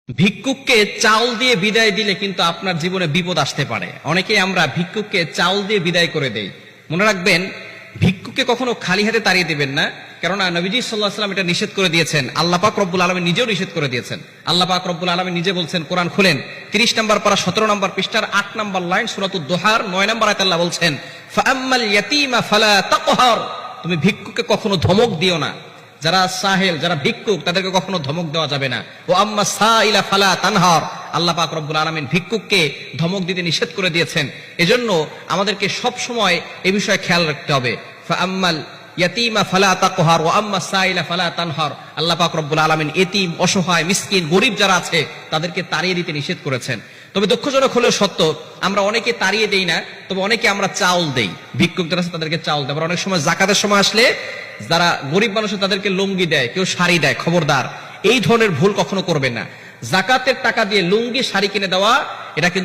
ভিক্ষুককে চাউল দিয়ে বিদায় দিলে কিন্তু আপনার জীবনে বিপদ আসতে পারে। অনেকেই আমরা ভিক্ষুককে চাউল দিয়ে বিদায় করে দেই। মনে রাখবেন, ভিক্ষুককে কখনো খালি হাতে তাড়িয়ে দিবেন না, কেননা নবীজি সাল্লাল্লাহু আলাইহি ওয়াসাল্লাম এটা নিষেধ করে দিয়েছেন। আল্লাহ পাক রব্বুল আলামিন নিজেও নিষেধ করে দিয়েছেন। আল্লাহ পাক রব্বুল আলামিন নিজে বলছেন, কোরআন খুলেন 30 নম্বর পারা 17 নম্বর পৃষ্ঠার 8 নম্বর লাইন, সূরাতুদ দোহার 9 নম্বর আয়াতে আল্লাহ বলছেন, ফাআম্মাল ইয়াতীমা ফালা তাকহার, তুমি ভিক্ষুককে কখনো ধমক দিও না। যারা সাহেল, যারা ভিক্ষুক, তাদেরকে কখনো ধমক দেওয়া যাবে না। ও আম্মা সাইলা ফালা তানহার, আল্লাহ পাক রব্বুল আলামিন ভিক্ষুককে ধমক দিতে নিষেধ করে দিয়েছেন। এজন্য আমাদেরকে সব সময় এই বিষয়ে খেয়াল রাখতে হবে। ফাআম্মাল ইয়াতীমা ফালা তাকহার ওয়া আম্মা সাইলা ফালা তানহার, আল্লাহ পাক রব্বুল আলামিন এতিম, অসহায়, মিসকিন, গরীব যারা আছে তাদেরকে তাড়িয়ে দিতে নিষেধ করেছেন। তবে দুঃখজনক হলেও সত্য, আমরা অনেকে তাড়িয়ে দেই না, তবে অনেকে আমরা চাউল দেই। ভিক্ষুক যারা আছে তাদেরকে চাউল দেয়। আবার অনেক সময় জাকাতের সময় আসলে যারা গরিব মানুষ তাদেরকে লুঙ্গি দেয়, কেউ শাড়ি দেয়। খবরদার, এই ধরনের ভুল কখনো করবেন না। জাকাতের টাকা দিয়ে লুঙ্গি, শাড়ি কিনে দেওয়া, এটা কিন্তু